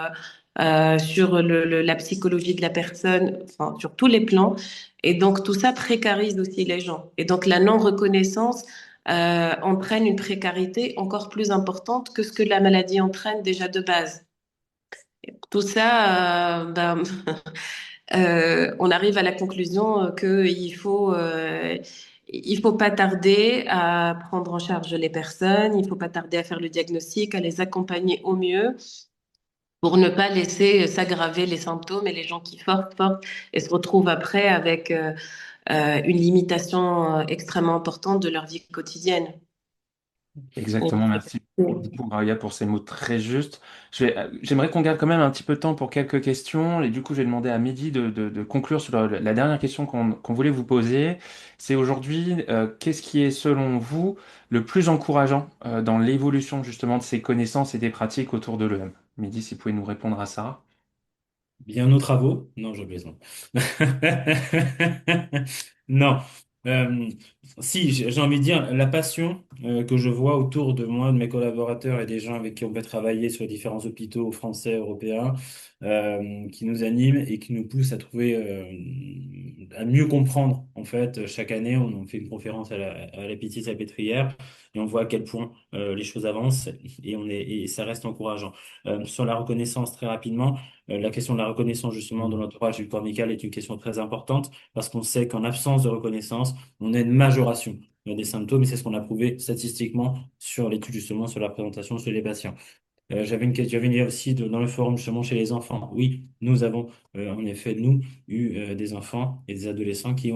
la psychologie de la personne, enfin, sur tous les plans. Et donc, tout ça précarise aussi les gens. Et donc, la non-reconnaissance entraîne une précarité encore plus importante que ce que la maladie entraîne déjà de base. Tout ça, on arrive à la conclusion il faut pas tarder à prendre en charge les personnes, il faut pas tarder à faire le diagnostic, à les accompagner au mieux pour ne pas laisser s'aggraver les symptômes et les gens qui forcent et se retrouvent après avec une limitation extrêmement importante de leur vie quotidienne. Exactement, merci beaucoup Maria pour ces mots très justes. J'aimerais qu'on garde quand même un petit peu de temps pour quelques questions et du coup je vais demander à Mehdi de conclure sur la dernière question qu'on voulait vous poser. C'est aujourd'hui, qu'est-ce qui est selon vous le plus encourageant dans l'évolution justement de ces connaissances et des pratiques autour de l'EM? Mehdi, si vous pouvez nous répondre à ça. Bien nos travaux? Non, je plaisante. Non. Euh, Si, j'ai envie de dire, la passion que je vois autour de moi, de mes collaborateurs et des gens avec qui on peut travailler sur différents hôpitaux français, européens, qui nous anime et qui nous pousse à trouver, à mieux comprendre. En fait, chaque année, on fait une conférence à la Pitié-Salpêtrière et on voit à quel point les choses avancent et ça reste encourageant. Sur la reconnaissance, très rapidement, la question de la reconnaissance justement de l'entourage du corps médical est une question très importante parce qu'on sait qu'en absence de reconnaissance, on a une majoration des symptômes et c'est ce qu'on a prouvé statistiquement sur l'étude justement sur la présentation chez les patients. J'avais une idée aussi dans le forum justement chez les enfants. Oui, nous avons en effet, nous, eu des enfants et des adolescents qui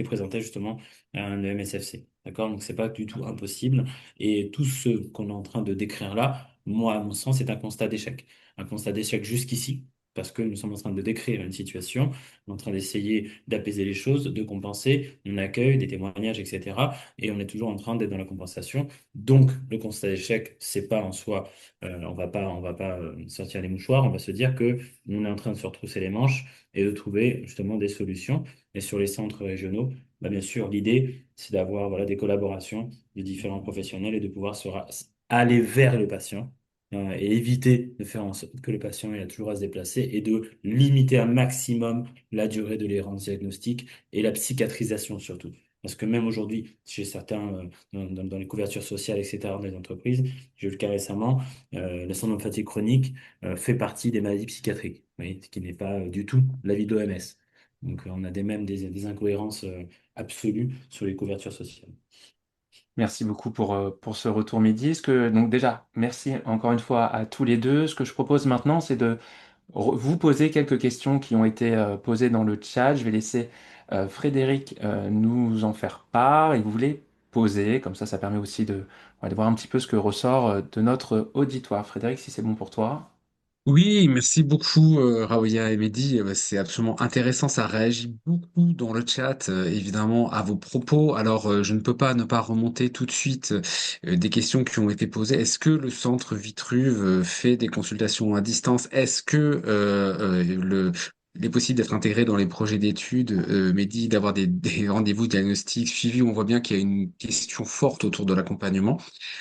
présentaient justement un MSFC. D'accord? Donc, c'est pas du tout impossible. Et tout ce qu'on est en train de décrire là, moi, à mon sens, c'est un constat d'échec. Un constat d'échec jusqu'ici. Parce que nous sommes en train de décrire une situation, en train d'essayer d'apaiser les choses, de compenser, on accueille des témoignages, etc. Et on est toujours en train d'être dans la compensation. Donc, le constat d'échec, c'est pas en soi on va pas sortir les mouchoirs, on va se dire que on est en train de se retrousser les manches et de trouver justement des solutions. Et sur les centres régionaux, bah, bien sûr, l'idée, c'est d'avoir voilà, des collaborations de différents professionnels et de pouvoir aller vers le patient et éviter de faire en sorte que le patient ait toujours à se déplacer et de limiter un maximum la durée de l'errance diagnostique et la psychiatrisation surtout. Parce que même aujourd'hui, chez certains, dans les couvertures sociales, etc., dans les entreprises, j'ai eu le cas récemment, le syndrome de fatigue chronique fait partie des maladies psychiatriques, vous voyez, ce qui n'est pas du tout l'avis de l'OMS. Donc on a même des incohérences absolues sur les couvertures sociales. Merci beaucoup pour ce retour midi. Donc déjà, merci encore une fois à tous les deux. Ce que je propose maintenant, c'est de vous poser quelques questions qui ont été posées dans le chat. Je vais laisser Frédéric nous en faire part et vous les poser. Comme ça permet aussi ouais, de voir un petit peu ce que ressort de notre auditoire. Frédéric, si c'est bon pour toi. Oui, merci beaucoup, Raoya et Mehdi. C'est absolument intéressant. Ça réagit beaucoup dans le chat, évidemment, à vos propos. Alors, je ne peux pas ne pas remonter tout de suite des questions qui ont été posées. Est-ce que le centre Vitruve fait des consultations à distance? Est-ce que il est possible d'être intégré dans les projets d'études, Mehdi, d'avoir des rendez-vous diagnostiques suivis? On voit bien qu'il y a une question forte autour de l'accompagnement.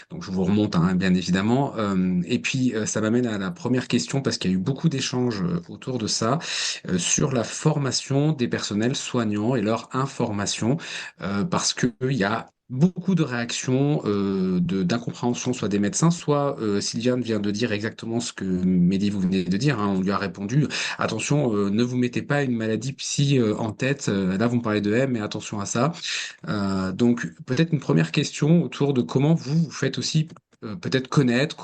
Donc je vous remonte, hein, bien évidemment. Et puis ça m'amène à la première question parce qu'il y a eu beaucoup d'échanges autour de ça sur la formation des personnels soignants et leur information parce que il y a beaucoup de réactions d'incompréhension, soit des médecins, soit Sylviane vient de dire exactement ce que Mehdi vous venez de dire. Hein. On lui a répondu, attention, ne vous mettez pas une maladie psy en tête. Là, vous me parlez de M, mais attention à ça. Donc, peut-être une première question autour de comment vous faites aussi peut-être connaître,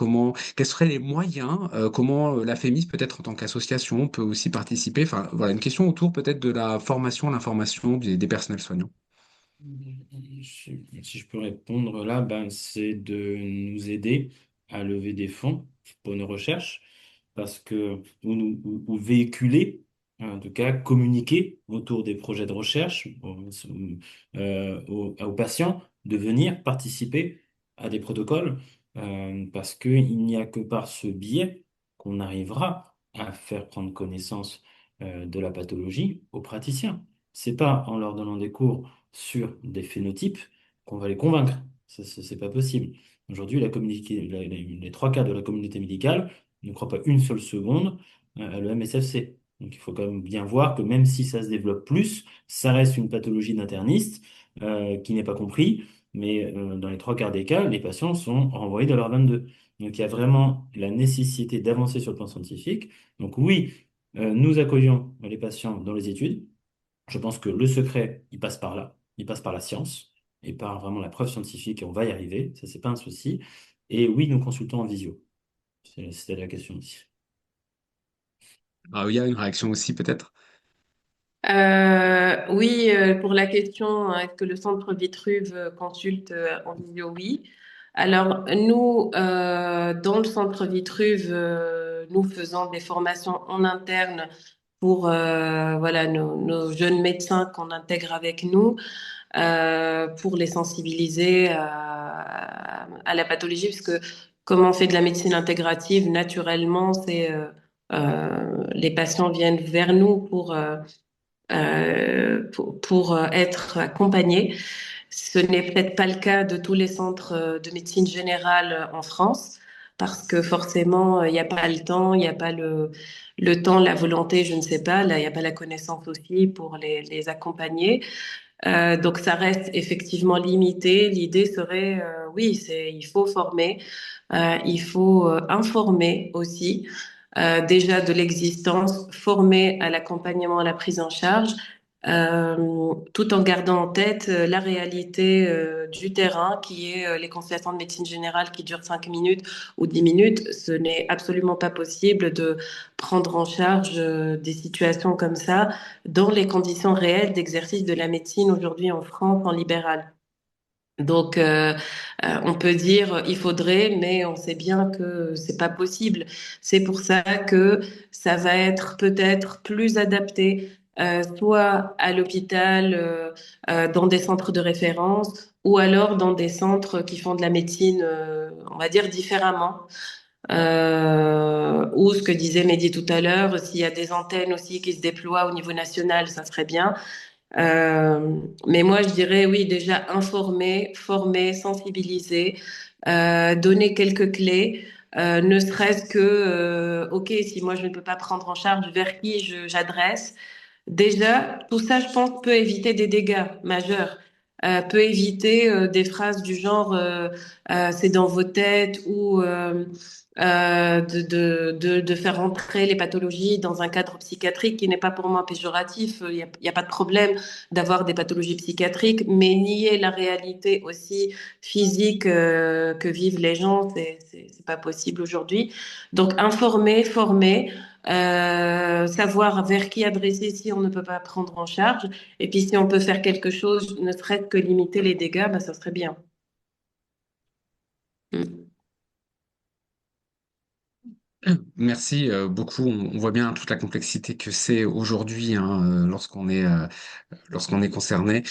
quels seraient les moyens, comment la FEMIS peut-être en tant qu'association peut aussi participer. Enfin, voilà, une question autour peut-être de la formation, l'information des personnels soignants. Si je peux répondre là, ben, c'est de nous aider à lever des fonds pour nos recherches, parce que ou véhiculer, en tout cas communiquer autour des projets de recherche aux patients de venir participer à des protocoles, parce qu'il n'y a que par ce biais qu'on arrivera à faire prendre connaissance de la pathologie aux praticiens. C'est pas en leur donnant des cours sur des phénotypes qu'on va les convaincre. C'est pas possible. Aujourd'hui, les trois quarts de la communauté médicale ne croient pas une seule seconde à l'EMSFC. Donc il faut quand même bien voir que même si ça se développe plus, ça reste une pathologie d'interniste qui n'est pas compris. Mais dans les trois quarts des cas, les patients sont renvoyés dans leur 22. Donc il y a vraiment la nécessité d'avancer sur le plan scientifique. Donc oui, nous accueillons les patients dans les études. Je pense que le secret, il passe par là, il passe par la science et par vraiment la preuve scientifique et on va y arriver, ça c'est pas un souci. Et oui, nous consultons en visio. C'était la question aussi. Ah, il y a une réaction aussi peut-être. Oui, pour la question, est-ce que le centre Vitruve consulte en vidéo? Oui. Alors, nous, dans le centre Vitruve, nous faisons des formations en interne pour voilà, nos jeunes médecins qu'on intègre avec nous pour les sensibiliser à la pathologie, parce que comme on fait de la médecine intégrative, naturellement, les patients viennent vers nous pour être accompagnés. Ce n'est peut-être pas le cas de tous les centres de médecine générale en France. parce que forcément, il n'y a pas le temps, il n'y a pas le temps, la volonté, je ne sais pas, là, il n'y a pas la connaissance aussi pour les accompagner. Donc ça reste effectivement limité. L'idée serait, oui, il faut former, il faut informer aussi déjà de l'existence, former à l'accompagnement, à la prise en charge, tout en gardant en tête la réalité du terrain, qui est les consultations de médecine générale qui durent 5 minutes ou 10 minutes. Ce n'est absolument pas possible de prendre en charge des situations comme ça dans les conditions réelles d'exercice de la médecine aujourd'hui en France en libéral. Donc, on peut dire il faudrait, mais on sait bien que c'est pas possible. C'est pour ça que ça va être peut-être plus adapté, soit à l'hôpital, dans des centres de référence, ou alors dans des centres qui font de la médecine, on va dire différemment. Ou ce que disait Mehdi tout à l'heure, s'il y a des antennes aussi qui se déploient au niveau national, ça serait bien. Mais moi, je dirais oui, déjà informer, former, sensibiliser, donner quelques clés, ne serait-ce que, ok, si moi je ne peux pas prendre en charge, vers qui j'adresse. Déjà, tout ça, je pense, peut éviter des dégâts majeurs. Peut éviter des phrases du genre c'est dans vos têtes ou de faire entrer les pathologies dans un cadre psychiatrique qui n'est pas pour moi péjoratif. Il y a pas de problème d'avoir des pathologies psychiatriques, mais nier la réalité aussi physique que vivent les gens, c'est pas possible aujourd'hui. Donc informer, former, savoir vers qui adresser si on ne peut pas prendre en charge. Et puis si on peut faire quelque chose, ne serait-ce que limiter les dégâts, bah, ça serait bien. Mm. Merci beaucoup. On voit bien toute la complexité que c'est aujourd'hui, hein, lorsqu'on est concerné,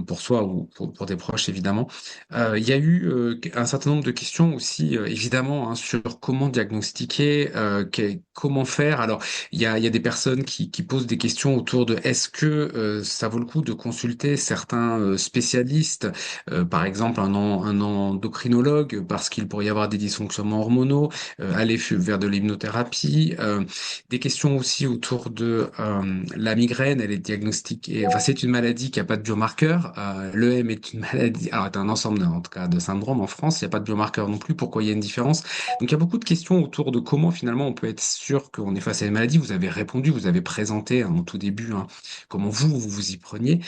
pour soi ou pour des proches évidemment. Il y a eu un certain nombre de questions aussi, évidemment, hein, sur comment diagnostiquer, comment faire. Alors, il y a des personnes qui posent des questions autour de est-ce que ça vaut le coup de consulter certains spécialistes, par exemple un endocrinologue, parce qu'il pourrait y avoir des dysfonctionnements hormonaux, aller vers de l'hypnothérapie, des questions aussi autour de la migraine. Elle est diagnostiquée, enfin c'est une maladie qui n'a pas de biomarqueur. L'EM est une maladie, alors c'est un ensemble en tout cas de syndromes en France. Il n'y a pas de biomarqueur non plus. Pourquoi il y a une différence? Donc il y a beaucoup de questions autour de comment finalement on peut être sûr qu'on est face à une maladie. Vous avez répondu, vous avez présenté hein, au tout début hein, comment vous y preniez.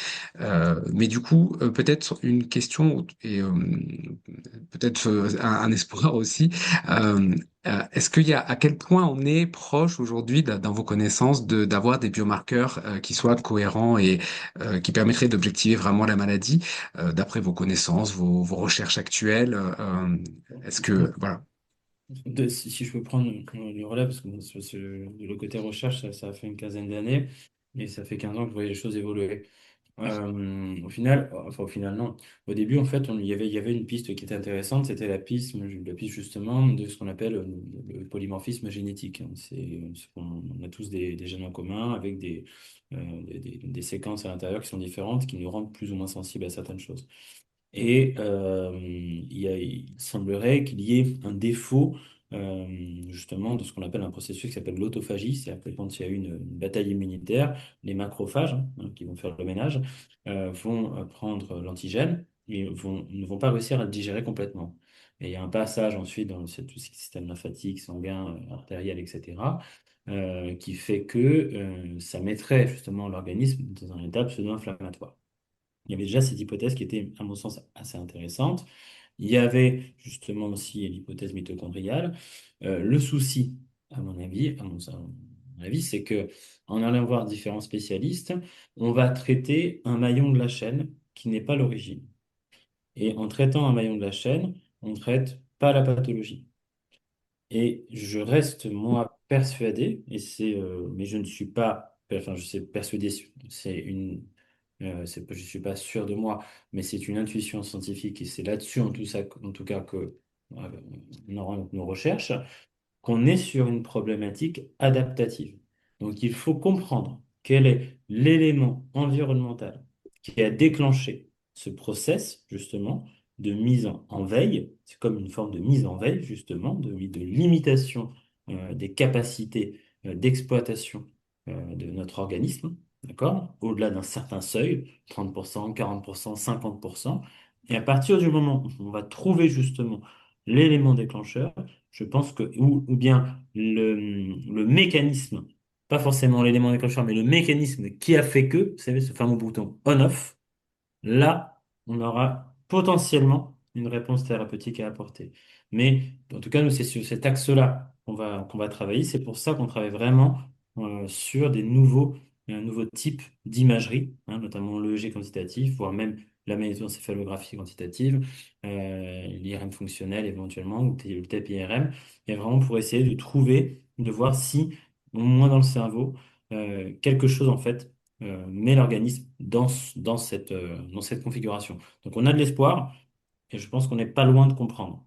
Mais du coup peut-être une question et peut-être un espoir aussi. Euh, Est-ce qu'il y a à quel point on est proche aujourd'hui dans vos connaissances d'avoir des biomarqueurs qui soient cohérents et qui permettraient d'objectiver vraiment la maladie d'après vos connaissances, vos recherches actuelles est-ce que voilà. Si je peux prendre le relais, parce que bon, le côté recherche, ça a fait une quinzaine d'années, et ça fait 15 ans que je voyais les choses évoluer. Au final, non. Au début, en fait, il y avait une piste qui était intéressante, c'était la piste justement de ce qu'on appelle le polymorphisme génétique, hein. On a tous des gènes en commun avec des séquences à l'intérieur qui sont différentes, qui nous rendent plus ou moins sensibles à certaines choses. Et il semblerait qu'il y ait un défaut justement de ce qu'on appelle un processus qui s'appelle l'autophagie. C'est-à-dire que quand il y a une bataille immunitaire, les macrophages, hein, qui vont faire le ménage, vont prendre l'antigène et ne vont pas réussir à le digérer complètement. Et il y a un passage ensuite dans tout ce système lymphatique, sanguin, artériel, etc., qui fait que ça mettrait justement l'organisme dans un état pseudo-inflammatoire. Il y avait déjà cette hypothèse qui était, à mon sens, assez intéressante. Il y avait justement aussi l'hypothèse mitochondriale. Le souci, à mon avis, c'est que en allant voir différents spécialistes, on va traiter un maillon de la chaîne qui n'est pas l'origine. Et en traitant un maillon de la chaîne, on ne traite pas la pathologie. Et je reste, moi, persuadé, mais je ne suis pas, enfin, je sais persuadé, je suis pas sûr de moi, mais c'est une intuition scientifique et c'est là-dessus, en tout cas, que on oriente nos recherches, qu'on est sur une problématique adaptative. Donc, il faut comprendre quel est l'élément environnemental qui a déclenché ce process, justement, de mise en veille. C'est comme une forme de mise en veille, justement, de limitation des capacités d'exploitation de notre organisme, d'accord? Au-delà d'un certain seuil, 30%, 40%, 50%. Et à partir du moment où on va trouver justement l'élément déclencheur, je pense que, ou bien le mécanisme, pas forcément l'élément déclencheur, mais le mécanisme qui a fait que, vous savez, ce fameux bouton on-off, là, on aura potentiellement une réponse thérapeutique à apporter. Mais en tout cas, nous, c'est sur cet axe-là qu'on va travailler. C'est pour ça qu'on travaille vraiment sur un nouveau type d'imagerie, hein, notamment l'EEG quantitatif, voire même la magnétoencéphalographie quantitative, l'IRM fonctionnel éventuellement, ou le TEP-IRM, et vraiment pour essayer de trouver, de voir si, au moins dans le cerveau, quelque chose en fait met l'organisme dans cette configuration. Donc on a de l'espoir et je pense qu'on n'est pas loin de comprendre.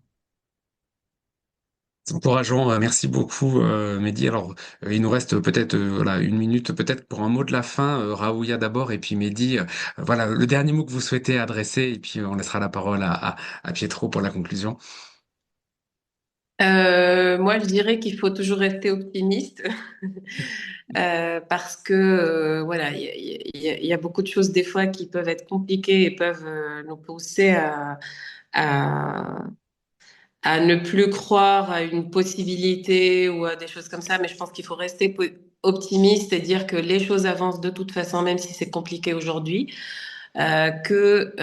C'est encourageant. Merci beaucoup, Mehdi. Alors, il nous reste peut-être voilà, une minute, peut-être pour un mot de la fin. Raouya d'abord, et puis Mehdi. Voilà, le dernier mot que vous souhaitez adresser, et puis on laissera la parole à Pietro pour la conclusion. Moi, je dirais qu'il faut toujours rester optimiste parce que voilà, il y a beaucoup de choses des fois qui peuvent être compliquées et peuvent nous pousser à, à ne plus croire à une possibilité ou à des choses comme ça. Mais je pense qu'il faut rester optimiste et dire que les choses avancent de toute façon, même si c'est compliqué aujourd'hui. Que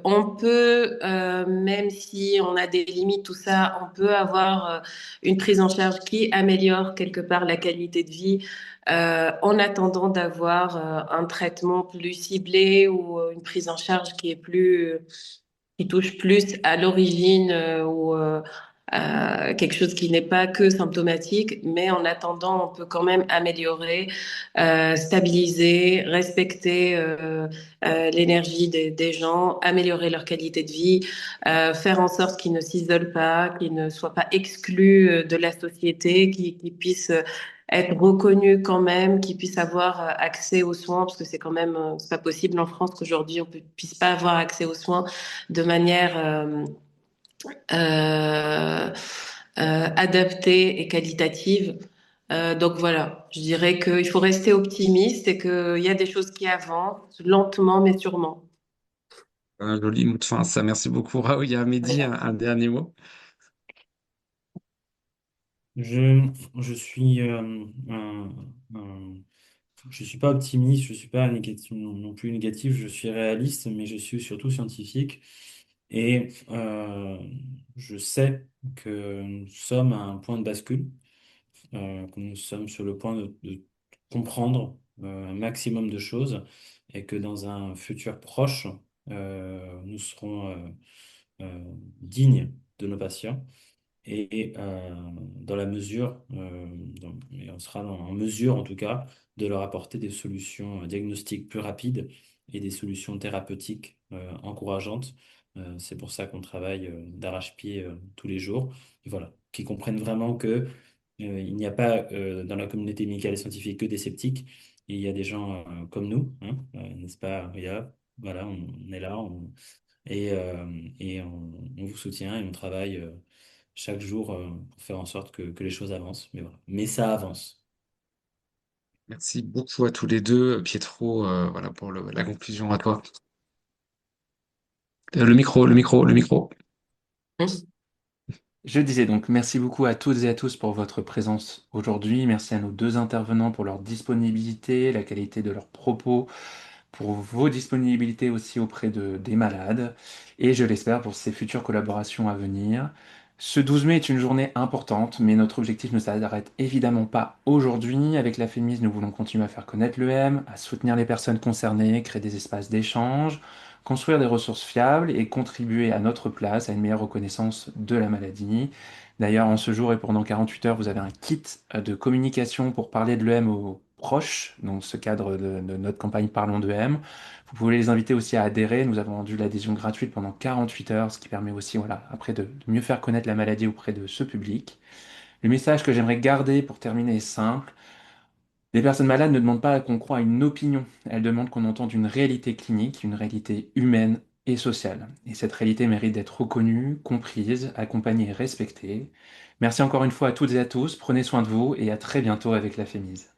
on peut, même si on a des limites, tout ça, on peut avoir une prise en charge qui améliore quelque part la qualité de vie en attendant d'avoir un traitement plus ciblé ou une prise en charge qui est plus, qui touche plus à l'origine ou quelque chose qui n'est pas que symptomatique, mais en attendant, on peut quand même améliorer, stabiliser, respecter l'énergie des gens, améliorer leur qualité de vie, faire en sorte qu'ils ne s'isolent pas, qu'ils ne soient pas exclus de la société, qu'ils puissent être reconnus quand même, qu'ils puissent avoir accès aux soins, parce que c'est quand même c'est pas possible en France qu'aujourd'hui on puisse pas avoir accès aux soins de manière euh, adaptée et qualitative. Donc voilà, je dirais qu'il faut rester optimiste et qu'il y a des choses qui avancent lentement mais sûrement. Un joli mot de fin, ça. Merci beaucoup, Raouya. Mehdi, un dernier mot. Je suis je suis pas optimiste, je suis pas négatif, non plus négatif, je suis réaliste, mais je suis surtout scientifique. Et je sais que nous sommes à un point de bascule, que nous sommes sur le point de comprendre un maximum de choses et que dans un futur proche, nous serons dignes de nos patients et dans la mesure, et on sera en mesure en tout cas de leur apporter des solutions diagnostiques plus rapides et des solutions thérapeutiques encourageantes. C'est pour ça qu'on travaille d'arrache-pied tous les jours. Et voilà, qu'ils comprennent vraiment que il n'y a pas dans la communauté médicale et scientifique que des sceptiques. Il y a des gens comme nous, hein, n'est-ce pas? Voilà, on est là, et on vous soutient et on travaille chaque jour pour faire en sorte que les choses avancent. Mais voilà. Mais ça avance. Merci beaucoup à tous les deux. Pietro, voilà pour la conclusion à toi. Le micro, le micro, le micro. Je disais donc merci beaucoup à toutes et à tous pour votre présence aujourd'hui. Merci à nos deux intervenants pour leur disponibilité, la qualité de leurs propos, pour vos disponibilités aussi auprès des malades et je l'espère pour ces futures collaborations à venir. Ce 12 mai est une journée importante, mais notre objectif ne s'arrête évidemment pas aujourd'hui. Avec la FEMIS, nous voulons continuer à faire connaître l'EM, à soutenir les personnes concernées, créer des espaces d'échange, construire des ressources fiables et contribuer à notre place à une meilleure reconnaissance de la maladie. D'ailleurs, en ce jour et pendant 48 heures, vous avez un kit de communication pour parler de l'EM aux proches, dans ce cadre de notre campagne Parlons d'EM. Vous pouvez les inviter aussi à adhérer. Nous avons rendu l'adhésion gratuite pendant 48 heures, ce qui permet aussi, voilà, après de mieux faire connaître la maladie auprès de ce public. Le message que j'aimerais garder pour terminer est simple. Les personnes malades ne demandent pas qu'on croie à une opinion. Elles demandent qu'on entende une réalité clinique, une réalité humaine et sociale. Et cette réalité mérite d'être reconnue, comprise, accompagnée et respectée. Merci encore une fois à toutes et à tous, prenez soin de vous et à très bientôt avec la Fémise.